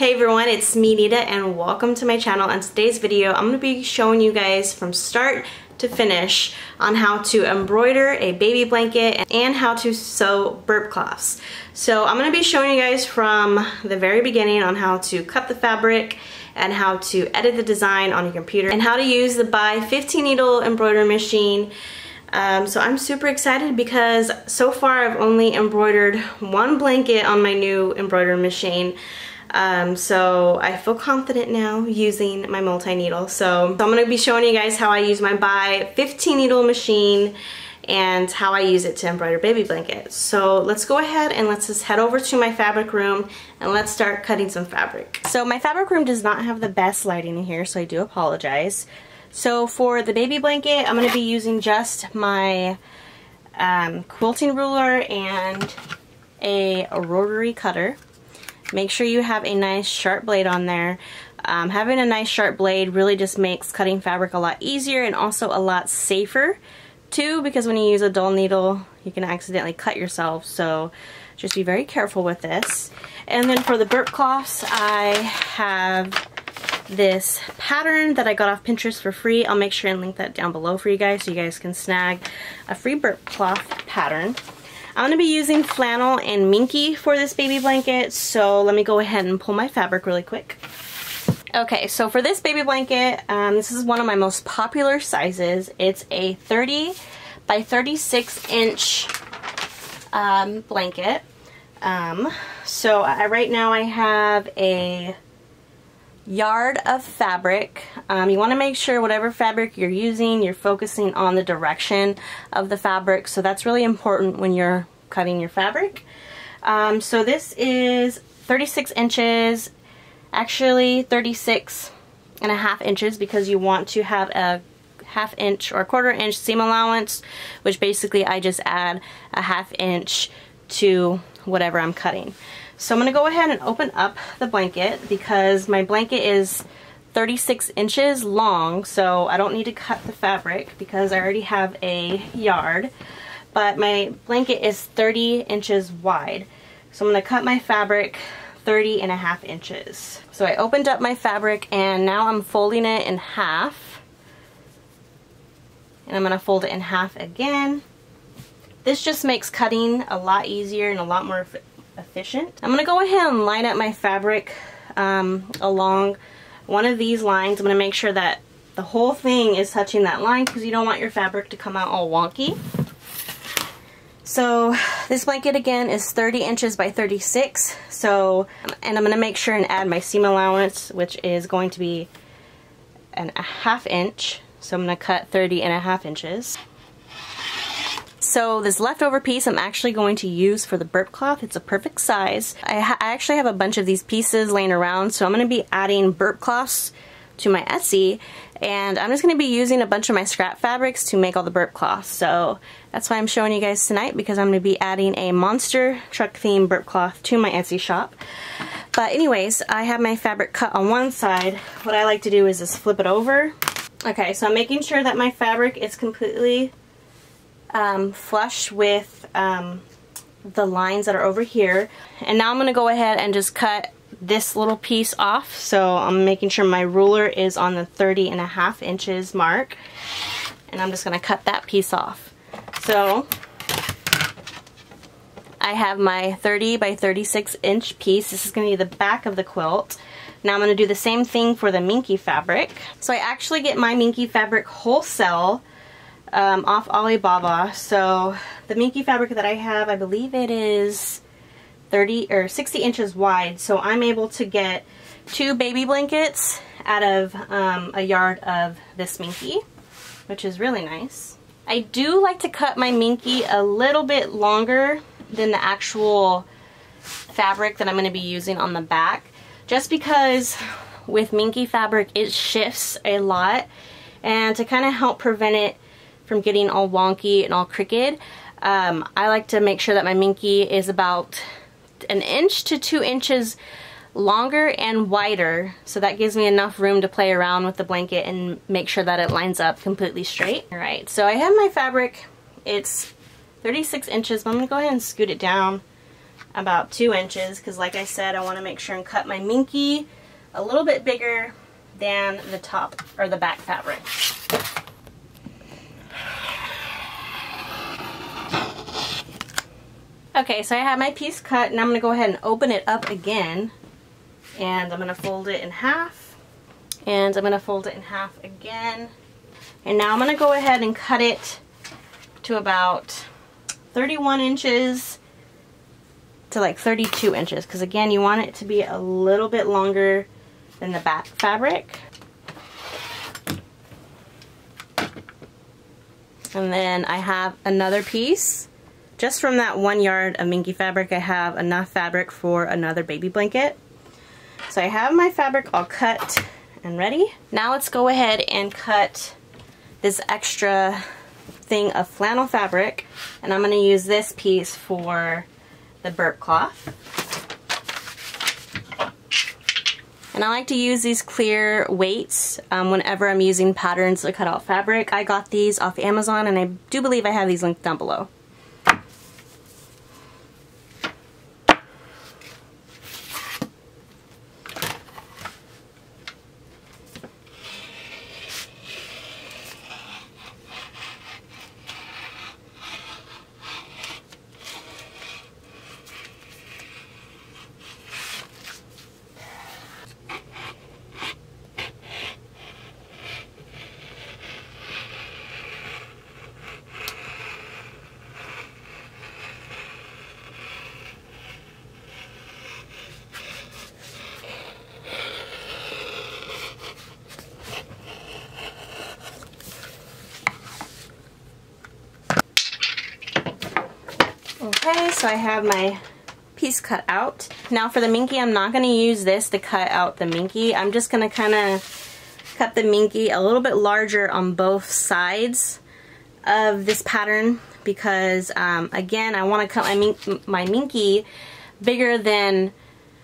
Hey everyone, it's me Nita and welcome to my channel. In today's video I'm going to be showing you guys from start to finish on how to embroider a baby blanket and how to sew burp cloths. So I'm going to be showing you guys from the very beginning on how to cut the fabric and how to edit the design on your computer and how to use the by 15 needle embroidery machine. So I'm super excited because so far I've only embroidered one blanket on my new embroidery machine. So I feel confident now using my multi-needle. So I'm going to be showing you guys how I use my by 15 needle machine and how I use it to embroider baby blankets. So let's go ahead and let's just head over to my fabric room and let's start cutting some fabric. So my fabric room does not have the best lighting in here, so I do apologize. So for the baby blanket, I'm going to be using just my quilting ruler and a rotary cutter. Make sure you have a nice sharp blade on there. Having a nice sharp blade really just makes cutting fabric a lot easier and also a lot safer too, because when you use a dull needle you can accidentally cut yourself, so just be very careful with this. And then for the burp cloths, I have this pattern that I got off Pinterest for free. I'll make sure and link that down below for you guys so you guys can snag a free burp cloth pattern. I'm going to be using flannel and minky for this baby blanket, so let me go ahead and pull my fabric really quick. Okay, so for this baby blanket, this is one of my most popular sizes. It's a 30 by 36 inch blanket. So right now I have a yard of fabric. You want to make sure whatever fabric you're using, you're focusing on the direction of the fabric, so that's really important when you're cutting your fabric. So this is 36 inches, actually 36.5 inches, because you want to have a ½ inch or ¼ inch seam allowance, which basically I just add a ½ inch to whatever I'm cutting. So I'm going to go ahead and open up the blanket because my blanket is 36 inches long, so I don't need to cut the fabric because I already have a yard. But my blanket is 30 inches wide. So I'm going to cut my fabric 30.5 inches. So I opened up my fabric and now I'm folding it in half. And I'm going to fold it in half again. This just makes cutting a lot easier and a lot more efficient. I'm going to go ahead and line up my fabric along one of these lines. I'm going to make sure that the whole thing is touching that line because you don't want your fabric to come out all wonky. So this blanket again is 30 inches by 36. So, and I'm going to make sure and add my seam allowance, which is going to be a ½ inch. So I'm going to cut 30.5 inches. So this leftover piece I'm actually going to use for the burp cloth. It's a perfect size. I actually have a bunch of these pieces laying around, so I'm going to be adding burp cloths to my Etsy, and I'm just going to be using a bunch of my scrap fabrics to make all the burp cloths. So that's why I'm showing you guys tonight, because I'm going to be adding a monster truck themed burp cloth to my Etsy shop. But anyways, I have my fabric cut on one side. What I like to do is just flip it over. Okay, so I'm making sure that my fabric is completely flush with the lines that are over here. And now I'm going to go ahead and just cut this little piece off. So I'm making sure my ruler is on the 30.5 inches mark, and I'm just going to cut that piece off. So I have my 30 by 36 inch piece. This is going to be the back of the quilt. Now I'm going to do the same thing for the minky fabric. So I actually get my minky fabric wholesale off Alibaba. So the minky fabric that I have, I believe it is 30 or 60 inches wide, so I'm able to get 2 baby blankets out of a yard of this minky, which is really nice. I do like to cut my minky a little bit longer than the actual fabric that I'm going to be using on the back, just because with minky fabric it shifts a lot, and to kind of help prevent it from getting all wonky and all crooked, I like to make sure that my minky is about 1 inch to 2 inches longer and wider, so that gives me enough room to play around with the blanket and make sure that it lines up completely straight. Alright, so I have my fabric. It's 36 inches, but I'm going to go ahead and scoot it down about 2 inches because, like I said, I want to make sure and cut my minky a little bit bigger than the top or the back fabric. Okay, so I have my piece cut, and I'm going to go ahead and open it up again, and I'm going to fold it in half, and I'm going to fold it in half again, and now I'm going to go ahead and cut it to about 31 inches to like 32 inches, because again, you want it to be a little bit longer than the back fabric. And then I have another piece. Just from that 1 yard of minky fabric, I have enough fabric for another baby blanket. So I have my fabric all cut and ready. Now let's go ahead and cut this extra thing of flannel fabric, and I'm going to use this piece for the burp cloth. And I like to use these clear weights whenever I'm using patterns to cut out fabric. I got these off Amazon, and I do believe I have these linked down below. Okay, so I have my piece cut out. Now for the minky, I'm not going to use this to cut out the minky. I'm just going to kind of cut the minky a little bit larger on both sides of this pattern because, again, I want to cut my minky bigger than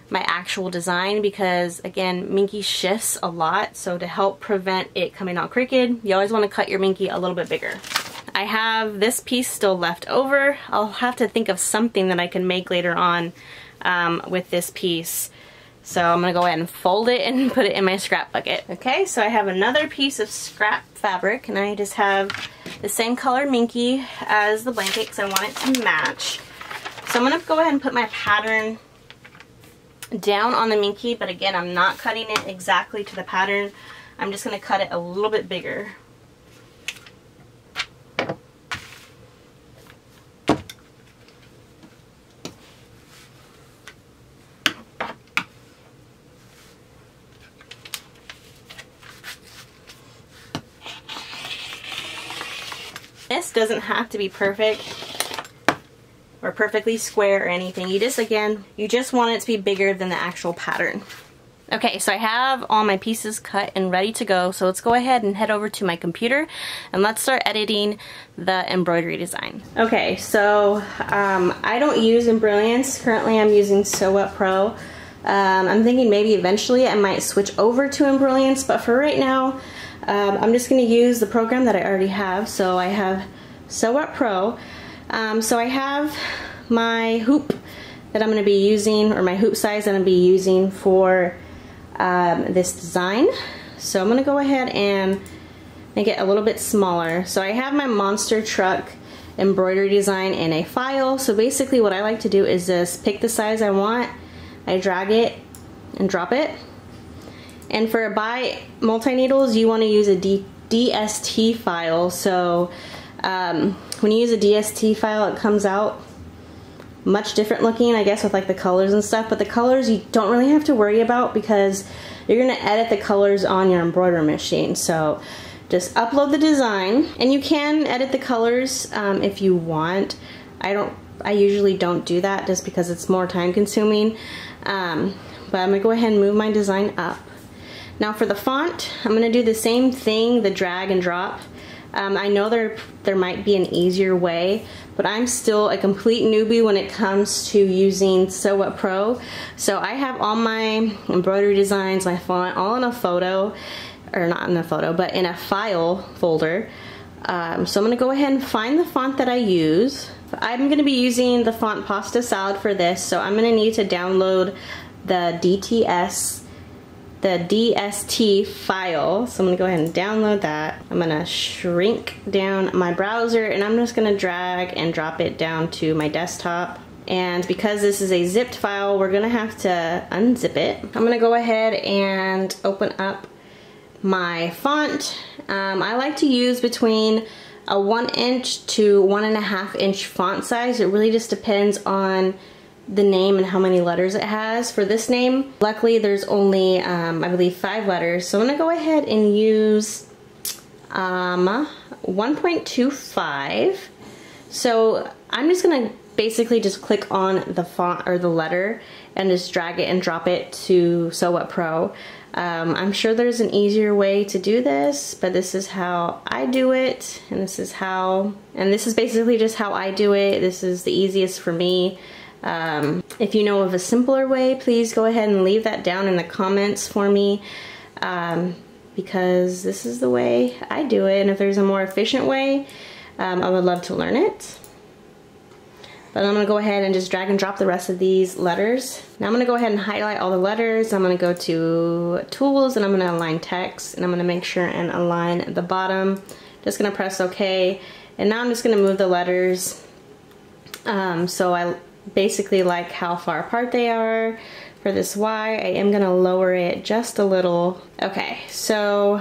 my actual design because, again, minky shifts a lot. So to help prevent it coming out crooked, you always want to cut your minky a little bit bigger. I have this piece still left over. I'll have to think of something that I can make later on with this piece. So I'm going to go ahead and fold it and put it in my scrap bucket. Okay, so I have another piece of scrap fabric, and I just have the same color minky as the blanket because I want it to match. So I'm going to go ahead and put my pattern down on the minky, but again, I'm not cutting it exactly to the pattern. I'm just going to cut it a little bit bigger. This doesn't have to be perfect or perfectly square or anything. You just, again, you just want it to be bigger than the actual pattern. Okay, so I have all my pieces cut and ready to go. So let's go ahead and head over to my computer and let's start editing the embroidery design. Okay, so I don't use Embrilliance. Currently I'm using Sew Up Pro. I'm thinking maybe eventually I might switch over to Embrilliance, but for right now, I'm just going to use the program that I already have. So I have Sew Up Pro. So I have my hoop that I'm going to be using, or my hoop size that I'm going to be using for this design. So I'm going to go ahead and make it a little bit smaller. So I have my monster truck embroidery design in a file. So basically what I like to do is just pick the size I want, I drag it and drop it. And for by multi-needles, you want to use a DST file. So when you use a DST file, it comes out much different looking, I guess, with like the colors and stuff. But the colors you don't really have to worry about because you're going to edit the colors on your embroidery machine. So just upload the design, and you can edit the colors if you want. I usually don't do that just because it's more time consuming. But I'm going to go ahead and move my design up. Now for the font, I'm going to do the same thing, the drag and drop. I know there might be an easier way, but I'm still a complete newbie when it comes to using Sew Up Pro. So I have all my embroidery designs, my font, all in a photo, or not in a photo, but in a file folder. So I'm going to go ahead and find the font that I use. I'm going to be using the font Pasta Salad for this, so I'm going to need to download the DST file. So I'm going to go ahead and download that. I'm going to shrink down my browser, and I'm just going to drag and drop it down to my desktop. And because this is a zipped file, we're going to have to unzip it. I'm going to go ahead and open up my font. I like to use between a 1 inch to 1.5 inch font size. It really just depends on the name and how many letters it has. For this name, luckily there's only I believe 5 letters, so I'm gonna go ahead and use 1.25. So I'm just gonna basically just click on the font or the letter and just drag it and drop it to Sew What Pro. I'm sure there's an easier way to do this, but this is how I do it, and this is basically just how I do it. This is the easiest for me. If you know of a simpler way, please go ahead and leave that down in the comments for me, because this is the way I do it, and if there's a more efficient way, I would love to learn it. But I'm going to go ahead and just drag and drop the rest of these letters. Now I'm going to go ahead and highlight all the letters. I'm going to go to Tools, and I'm going to align text, and I'm going to make sure and align the bottom. Just going to press OK, and now I'm just going to move the letters so I basically like how far apart they are. For this Y, I am going to lower it just a little. Okay, so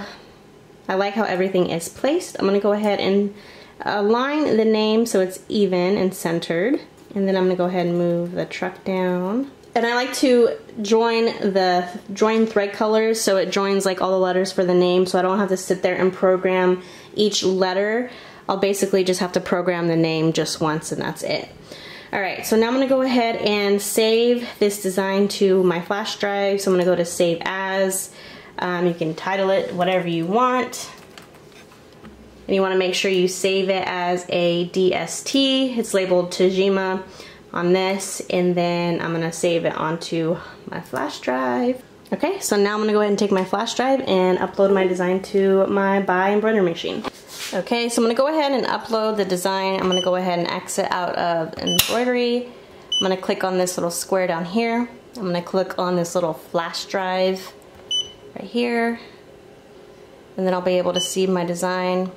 I like how everything is placed. I'm going to go ahead and align the name so it's even and centered, and then I'm gonna go ahead and move the truck down. And I like to join thread colors so it joins like all the letters for the name, so I don't have to sit there and program each letter. I'll basically just have to program the name just once, and that's it. Alright, so now I'm gonna go ahead and save this design to my flash drive. So I'm gonna go to Save As. You can title it whatever you want. And you want to make sure you save it as a DST. It's labeled Tajima on this, and then I'm going to save it onto my flash drive. Okay, so now I'm going to go ahead and take my flash drive and upload my design to my embroidery machine. Okay, so I'm going to go ahead and upload the design. I'm going to go ahead and exit out of embroidery. I'm going to click on this little square down here. I'm going to click on this little flash drive right here, and then I'll be able to see my design.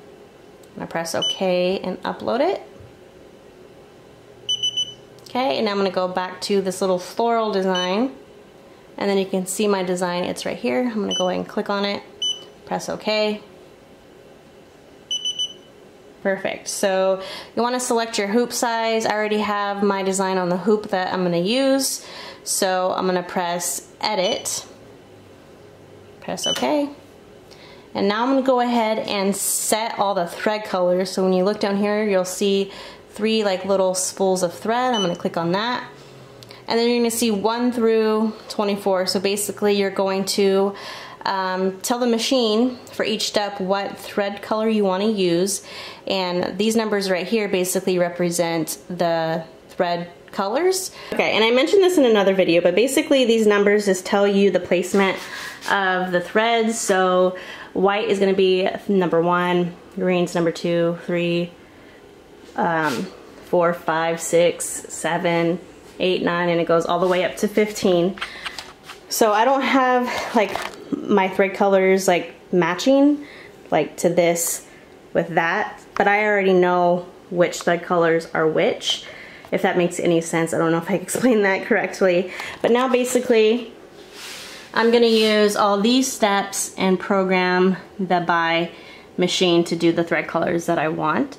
I'm gonna press OK and upload it. Okay, and now I'm gonna go back to this little floral design, and then you can see my design. It's right here. I'm gonna go ahead and click on it, press OK. Perfect. So you want to select your hoop size. I already have my design on the hoop that I'm going to use, so I'm going to press Edit, press OK. And now I'm going to go ahead and set all the thread colors. So when you look down here, you'll see 3 like little spools of thread. I'm going to click on that. And then you're going to see 1 through 24. So basically you're going to tell the machine for each step what thread color you want to use. And these numbers right here basically represent the thread colors. Okay, and I mentioned this in another video, but basically these numbers just tell you the placement of the threads. So white is going to be number 1, green's number 2, 3, 4, 5, 6, 7, 8, 9, and it goes all the way up to 15. So I don't have like my thread colors like matching like to this with that, but I already know which thread colors are which, if that makes any sense. I don't know if I explained that correctly, but now basically I'm going to use all these steps and program the by machine to do the thread colors that I want.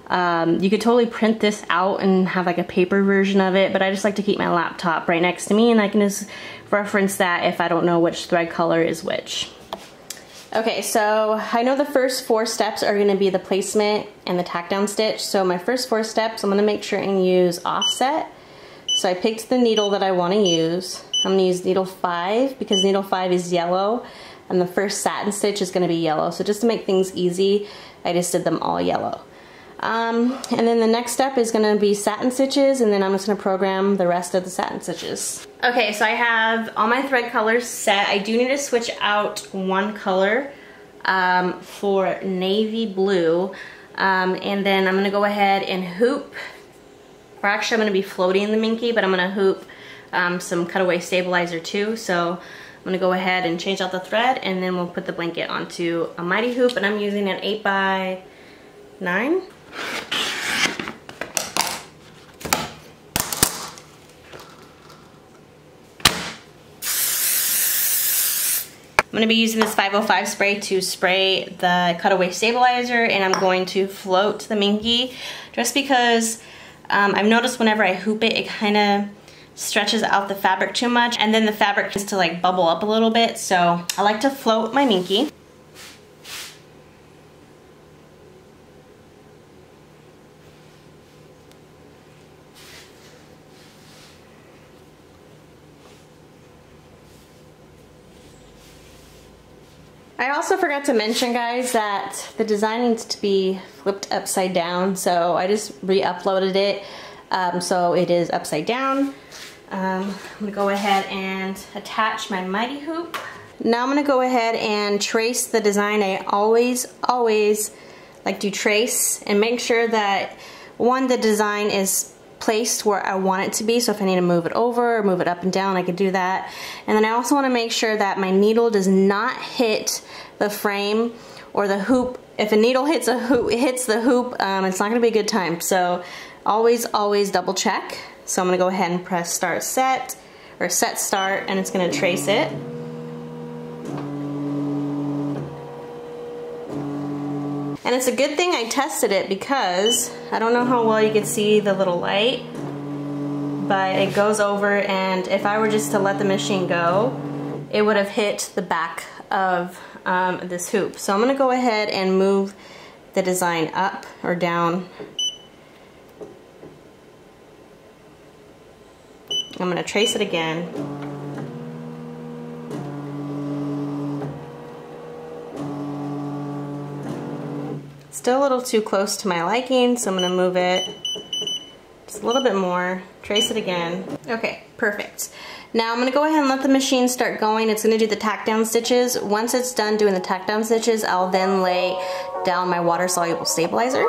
You could totally print this out and have like a paper version of it, but I just like to keep my laptop right next to me, and I can just reference that if I don't know which thread color is which. Okay, so I know the first 4 steps are going to be the placement and the tack down stitch. So my first 4 steps, I'm going to make sure and use offset. So I picked the needle that I want to use. I'm going to use needle 5 because needle 5 is yellow, and the first satin stitch is going to be yellow. So just to make things easy, I just did them all yellow. And then the next step is going to be satin stitches, and then I'm just going to program the rest of the satin stitches. Okay, so I have all my thread colors set. I do need to switch out one color for navy blue, and then I'm going to go ahead and hoop or actually I'm going to be floating the minky, but I'm going to hoop some cutaway stabilizer too. So I'm going to go ahead and change out the thread, and then we'll put the blanket onto a mighty hoop, and I'm using an 8x9. I'm going to be using this 505 spray to spray the cutaway stabilizer, and I'm going to float the minky just because I've noticed whenever I hoop it, it kind of stretches out the fabric too much, and then the fabric tends to like bubble up a little bit, so I like to float my minky. I also forgot to mention, guys, that the design needs to be flipped upside down, so I just re-uploaded it so it is upside down. I'm going to go ahead and attach my mighty hoop. Now I'm going to go ahead and trace the design. I always like to trace and make sure that, one, the design is placed where I want it to be, so if I need to move it over or move it up and down, I can do that. And then I also want to make sure that my needle does not hit the frame or the hoop. If a needle hits the hoop, it's not going to be a good time. So always double check. So I'm going to go ahead and press start set, or set start, and it's going to trace it. And it's a good thing I tested it, because I don't know how well you can see the little light, but it goes over, and if I were just to let the machine go, it would have hit the back of this hoop. So I'm going to go ahead and move the design up or down. I'm going to trace it again. Still a little too close to my liking, so I'm going to move it just a little bit more, trace it again. Okay, perfect. Now I'm going to go ahead and let the machine start going. It's going to do the tack down stitches. Once it's done doing the tack down stitches, I'll then lay down my water soluble stabilizer.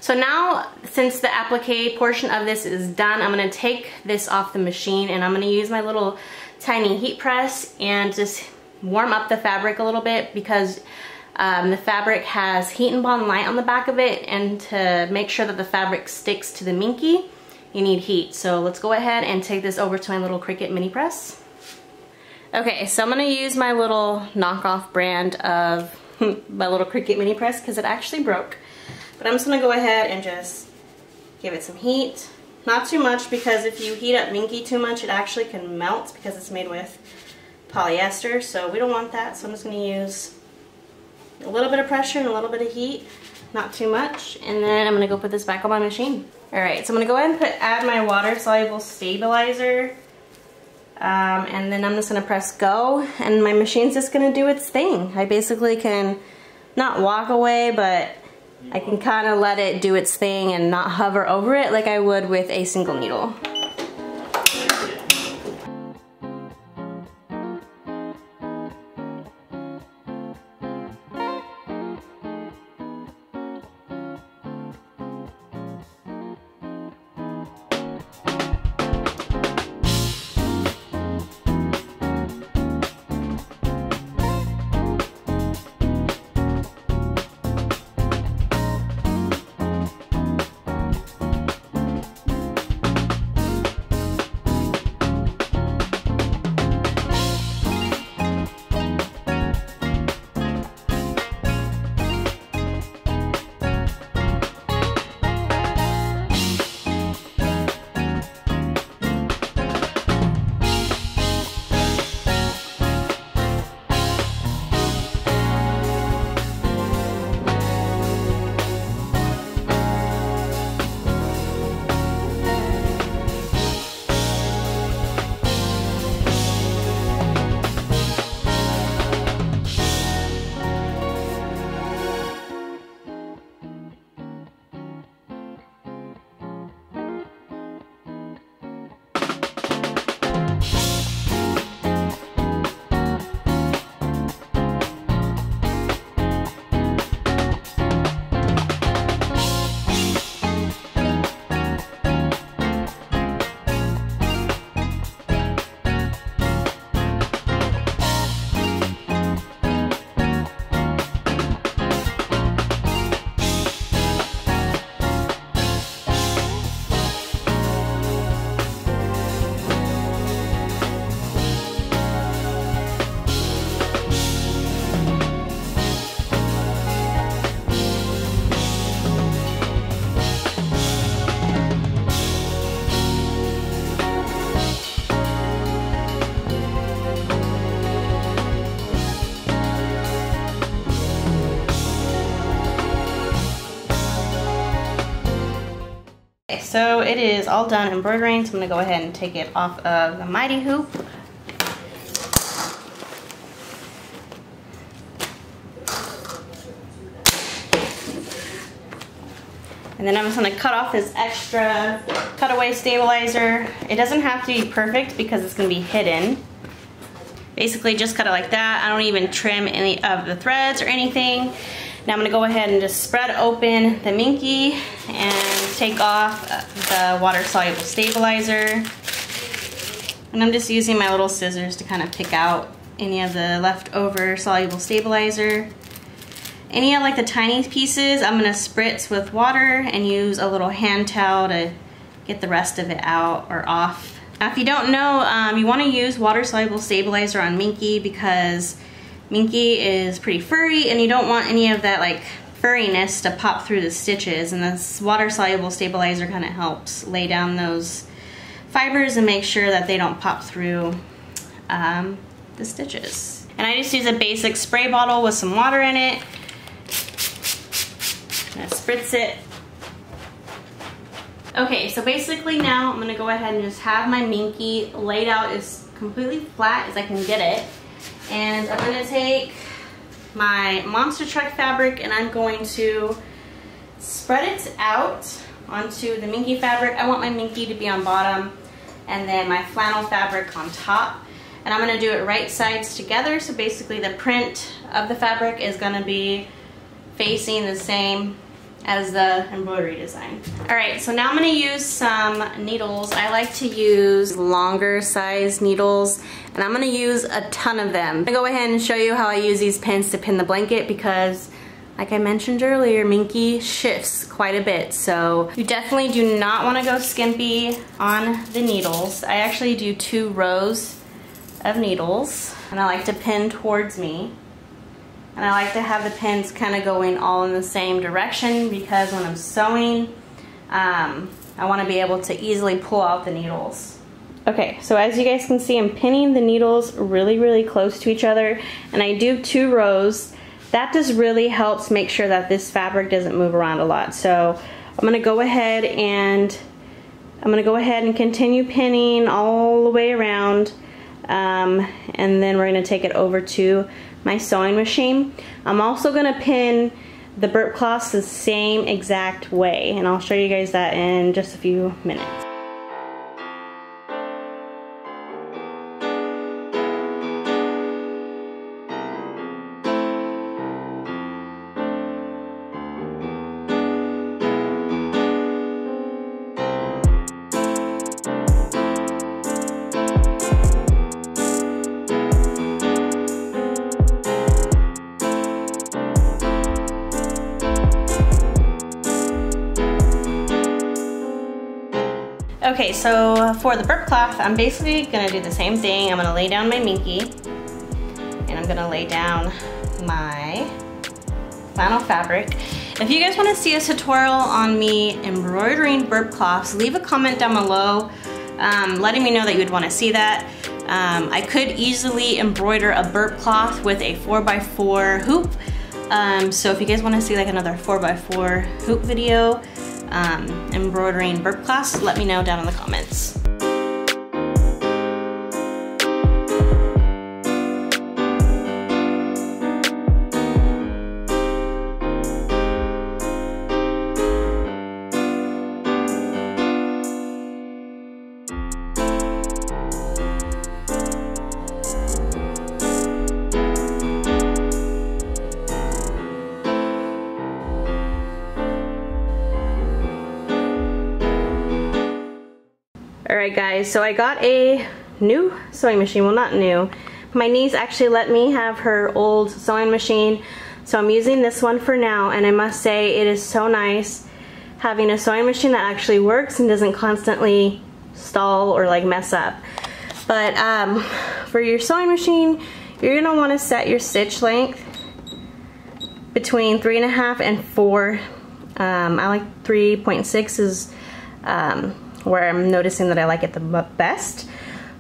So now, since the applique portion of this is done, I'm going to take this off the machine, and I'm going to use my little tiny heat press and just warm up the fabric a little bit, because the fabric has heat and bond light on the back of it, and to make sure that the fabric sticks to the minky, you need heat. So let's go ahead and take this over to my little Cricut mini press. Okay, so I'm going to use my little knockoff brand of my little Cricut mini press, because it actually broke. But I'm just going to go ahead and just give it some heat. Not too much, because if you heat up minky too much, it actually can melt, because it's made with polyester, so we don't want that. So I'm just going to use A little bit of pressure and a little bit of heat, not too much. And then I'm gonna go put this back on my machine. All right, so I'm gonna go ahead and add my water-soluble stabilizer. And then I'm just gonna press go, and my machine's just gonna do its thing. I basically can not walk away, but I can kind of let it do its thing and not hover over it like I would with a single needle. So it is all done embroidering, so I'm gonna go ahead and take it off of the mighty hoop. And then I'm just gonna cut off this extra cutaway stabilizer. It doesn't have to be perfect because it's gonna be hidden. Basically just cut it like that. I don't even trim any of the threads or anything. Now I'm gonna go ahead and just spread open the Minky and take off the water-soluble stabilizer. And I'm just using my little scissors to kind of pick out any of the leftover soluble stabilizer. Any of like the tiny pieces, I'm gonna spritz with water and use a little hand towel to get the rest of it out or off. Now if you don't know, you wanna use water-soluble stabilizer on Minky because Minky is pretty furry and you don't want any of that like furriness to pop through the stitches, and this water-soluble stabilizer kind of helps lay down those fibers and make sure that they don't pop through the stitches. And I just use a basic spray bottle with some water in it. I'm gonna spritz it. Okay, so basically now I'm gonna go ahead and just have my Minky laid out as completely flat as I can get it. And I'm gonna take my monster truck fabric and I'm going to spread it out onto the Minky fabric. I want my Minky to be on bottom and then my flannel fabric on top. And I'm gonna do it right sides together, so basically the print of the fabric is gonna be facing the same as the embroidery design. All right, so now I'm gonna use some needles. I like to use longer size needles, and I'm gonna use a ton of them. I'm gonna go ahead and show you how I use these pins to pin the blanket because, like I mentioned earlier, Minky shifts quite a bit, so you definitely do not wanna go skimpy on the needles. I actually do 2 rows of needles, and I like to pin towards me. And I like to have the pins kind of going all in the same direction because when I'm sewing, I want to be able to easily pull out the needles. Okay, so as you guys can see, I'm pinning the needles really, really close to each other, and I do 2 rows that just really helps make sure that this fabric doesn't move around a lot. So I'm gonna go ahead and continue pinning all the way around, and then we're gonna take it over to my sewing machine. I'm also gonna pin the burp cloths the same exact way, and I'll show you guys that in just a few minutes. Okay, so for the burp cloth, I'm basically gonna do the same thing. I'm gonna lay down my minky, and I'm gonna lay down my flannel fabric. If you guys wanna see a tutorial on me embroidering burp cloths, leave a comment down below letting me know that you would wanna see that. I could easily embroider a burp cloth with a 4x4 hoop. So if you guys wanna see like another 4x4 hoop video, embroidering burp cloths, let me know down in the comments. Alright guys, so I got a new sewing machine. Well, not new. My niece actually let me have her old sewing machine, so I'm using this one for now, and I must say it is so nice having a sewing machine that actually works and doesn't constantly stall or like mess up. But for your sewing machine, you're going to want to set your stitch length between 3.5 and 4. I like 3.6 is where I'm noticing that I like it the best.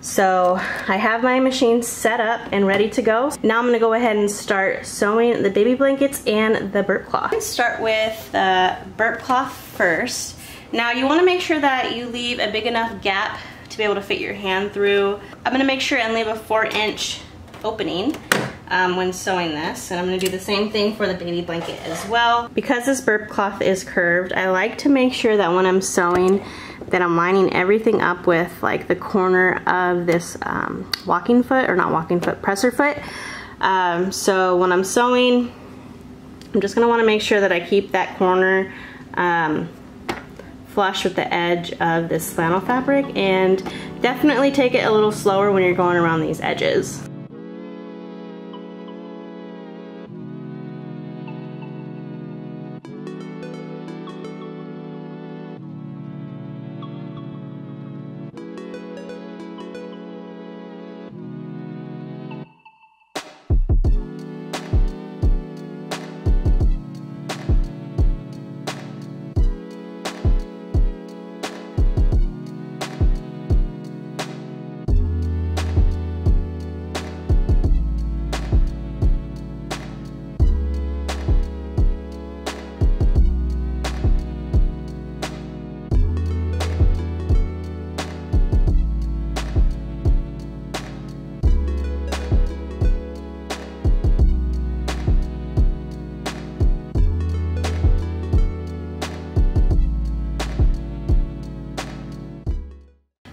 So I have my machine set up and ready to go. Now I'm gonna go ahead and start sewing the baby blankets and the burp cloth. Let's start with the burp cloth first. Now you wanna make sure that you leave a big enough gap to be able to fit your hand through. I'm gonna make sure and leave a 4-inch opening when sewing this, and I'm gonna do the same thing for the baby blanket as well. Because this burp cloth is curved, I like to make sure that when I'm sewing that I'm lining everything up with like the corner of this walking foot, or not walking foot, presser foot. So when I'm sewing, I'm just gonna wanna make sure that I keep that corner flush with the edge of this flannel fabric, and definitely take it a little slower when you're going around these edges.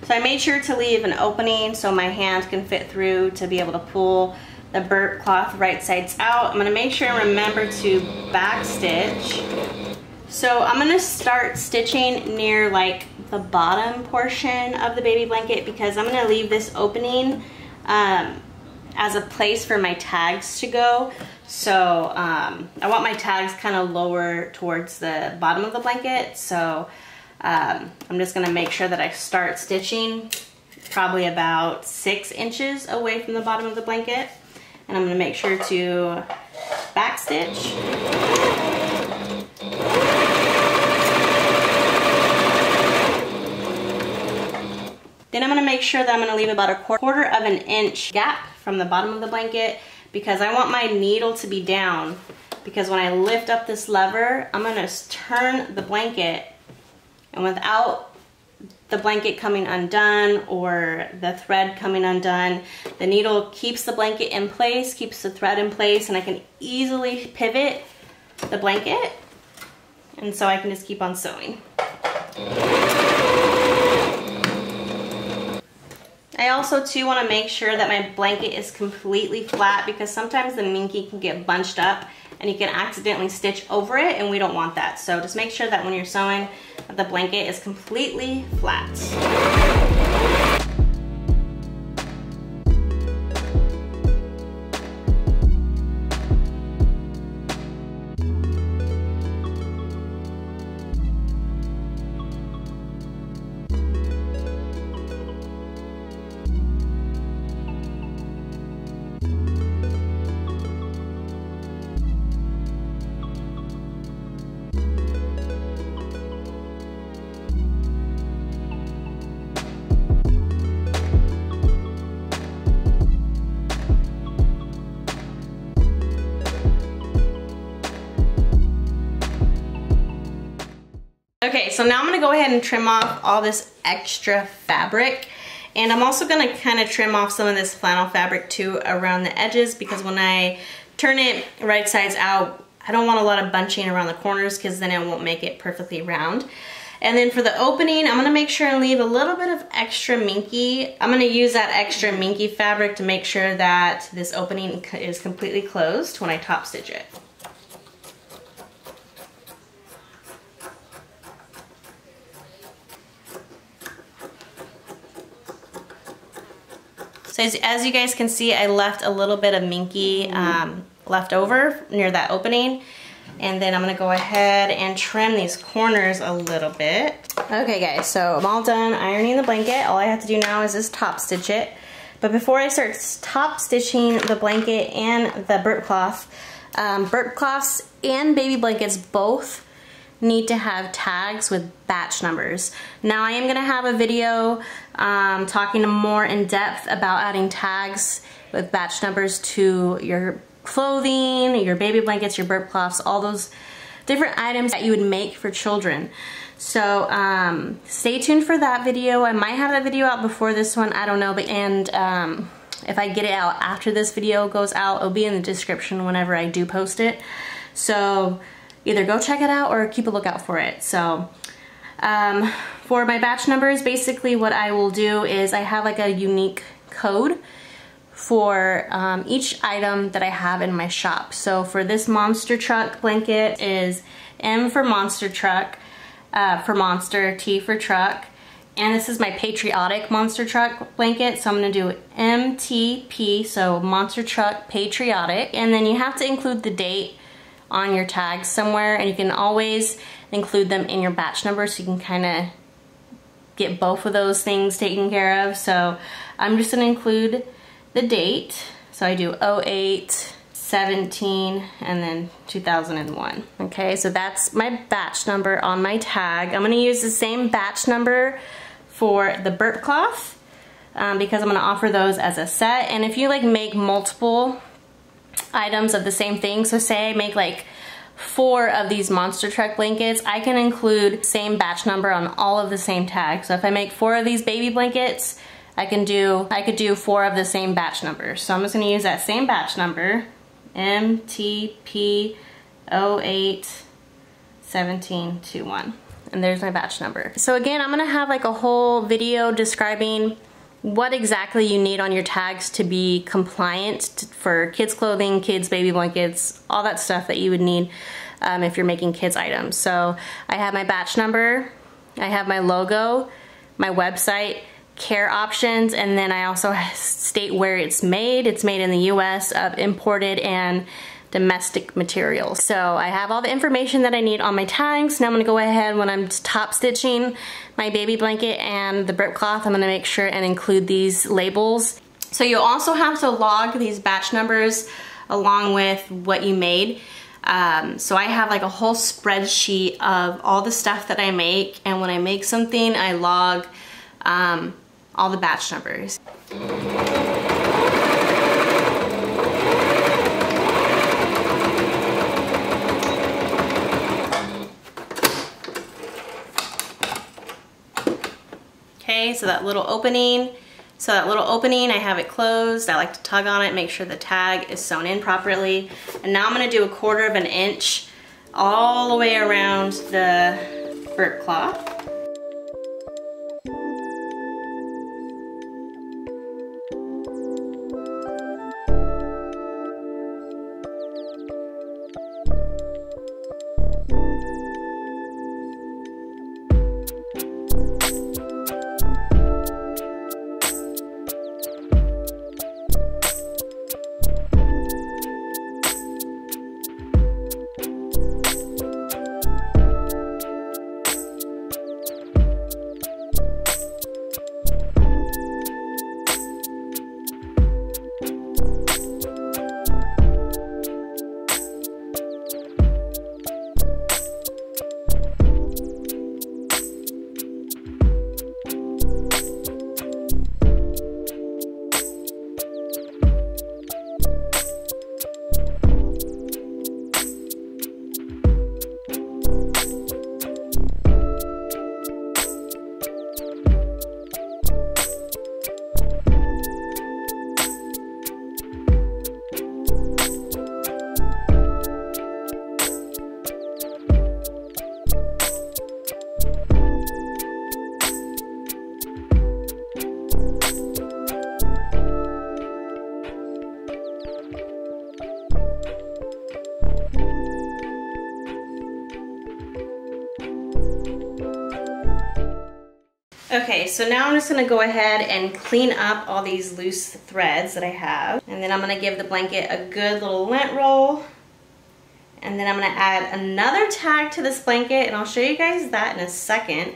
So I made sure to leave an opening so my hand can fit through to be able to pull the burp cloth right sides out. I'm gonna make sure and remember to back stitch. So I'm gonna start stitching near like the bottom portion of the baby blanket, because I'm gonna leave this opening as a place for my tags to go. So I want my tags kind of lower towards the bottom of the blanket. So I'm just gonna make sure that I start stitching probably about 6 inches away from the bottom of the blanket. And I'm gonna make sure to back stitch. Then I'm gonna make sure that I'm gonna leave about a quarter of an inch gap from the bottom of the blanket because I want my needle to be down, because when I lift up this lever, I'm gonna turn the blanket, and without the blanket coming undone or the thread coming undone, the needle keeps the blanket in place, keeps the thread in place, and I can easily pivot the blanket, and so I can just keep on sewing. I also too want to make sure that my blanket is completely flat, because sometimes the minky can get bunched up and you can accidentally stitch over it, and we don't want that. So just make sure that when you're sewing, that the blanket is completely flat. Okay, so now I'm gonna go ahead and trim off all this extra fabric, and I'm also gonna kind of trim off some of this flannel fabric too around the edges, because when I turn it right sides out, I don't want a lot of bunching around the corners, because then it won't make it perfectly round. And then for the opening, I'm gonna make sure and leave a little bit of extra minky. I'm gonna use that extra minky fabric to make sure that this opening is completely closed when I top stitch it. So as you guys can see, I left a little bit of minky left over near that opening. And then I'm gonna go ahead and trim these corners a little bit. Okay guys, so I'm all done ironing the blanket. All I have to do now is just top stitch it. But before I start top stitching the blanket and the burp cloths and baby blankets both need to have tags with batch numbers. Now I am gonna have a video talking more in depth about adding tags with batch numbers to your clothing, your baby blankets, your burp cloths, all those different items that you would make for children. So stay tuned for that video. I might have that video out before this one, I don't know, but if I get it out after this video goes out, it'll be in the description whenever I do post it. So either go check it out or keep a lookout for it. So for my batch numbers, basically what I will do is I have like a unique code for each item that I have in my shop. So for this monster truck blanket is M for monster truck, for monster, T for truck, and this is my patriotic monster truck blanket, so I'm gonna do MTP, so monster truck patriotic, and then you have to include the date on your tags somewhere, and you can always include them in your batch number so you can kind of get both of those things taken care of. So I'm just gonna include the date, so I do 08, 17, and then 2001. Okay, so that's my batch number on my tag. I'm gonna use the same batch number for the burp cloth because I'm gonna offer those as a set. And if you like make multiple items of the same thing, so say I make like 4 of these monster truck blankets, I can include same batch number on all of the same tags. So if I make 4 of these baby blankets, I could do 4 of the same batch numbers. So I'm just gonna use that same batch number, MTP 08 17 21. And there's my batch number. So again, I'm gonna have like a whole video describing what exactly you need on your tags to be compliant for kids clothing, kids baby blankets, all that stuff that you would need if you're making kids items. So I have my batch number, I have my logo, my website, care options, and then I also state where it's made. It's made in the US of imported and domestic materials. So I have all the information that I need on my tags. Now I'm gonna go ahead, when I'm top stitching my baby blanket and the burp cloth, I'm gonna make sure and include these labels. So you'll also have to log these batch numbers along with what you made. So I have like a whole spreadsheet of all the stuff that I make, and when I make something, I log all the batch numbers. Okay, so that little opening, I have it closed. I like to tug on it, make sure the tag is sewn in properly. And now I'm gonna do 1/4 of an inch all the way around the burp cloth. Okay, so now I'm just gonna go ahead and clean up all these loose threads that I have. And then I'm gonna give the blanket a good little lint roll. And then I'm gonna add another tag to this blanket, and I'll show you guys that in a second.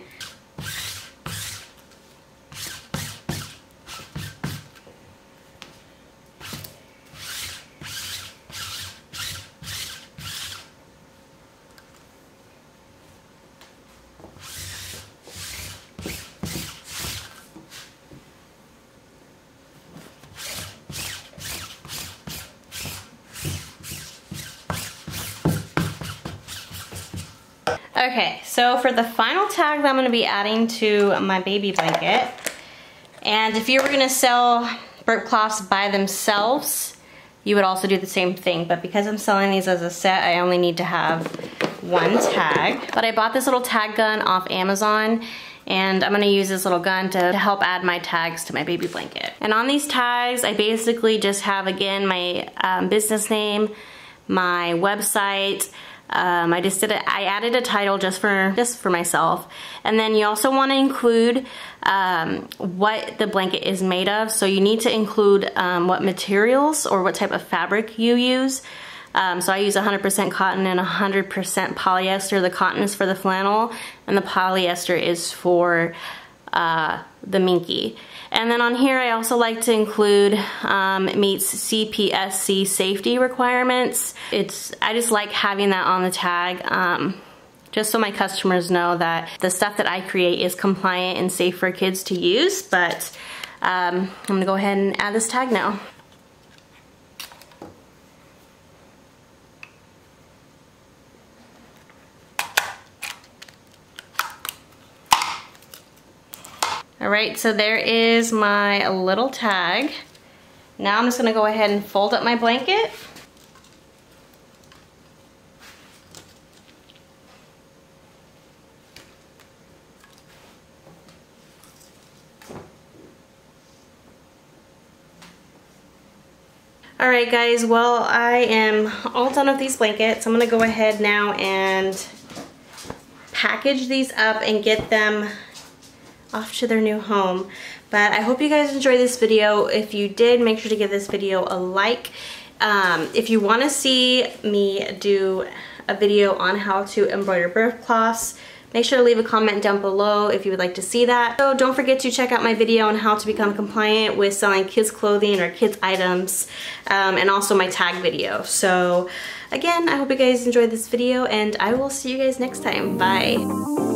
Okay, so for the final tag that I'm gonna be adding to my baby blanket, and if you were gonna sell burp cloths by themselves, you would also do the same thing, but because I'm selling these as a set, I only need to have one tag. But I bought this little tag gun off Amazon, and I'm gonna use this little gun to help add my tags to my baby blanket. And on these tags, I basically just have, again, my business name, my website. I added a title just for myself, and then you also want to include what the blanket is made of. So you need to include what materials or what type of fabric you use. So I use 100% cotton and 100% polyester. The cotton is for the flannel, and the polyester is for the minky. And then on here, I also like to include meets CPSC safety requirements. I just like having that on the tag, just so my customers know that the stuff that I create is compliant and safe for kids to use. But I'm gonna go ahead and add this tag now. Alright, so there is my little tag. Now I'm just gonna go ahead and fold up my blanket. Alright guys, well, I am all done with these blankets. I'm gonna go ahead now and package these up and get them off to their new home. But I hope you guys enjoyed this video. If you did, make sure to give this video a like. If you want to see me do a video on how to embroider burp cloths, make sure to leave a comment down below if you would like to see that. So don't forget to check out my video on how to become compliant with selling kids clothing or kids items, and also my tag video. So again, I hope you guys enjoyed this video, and I will see you guys next time. Bye.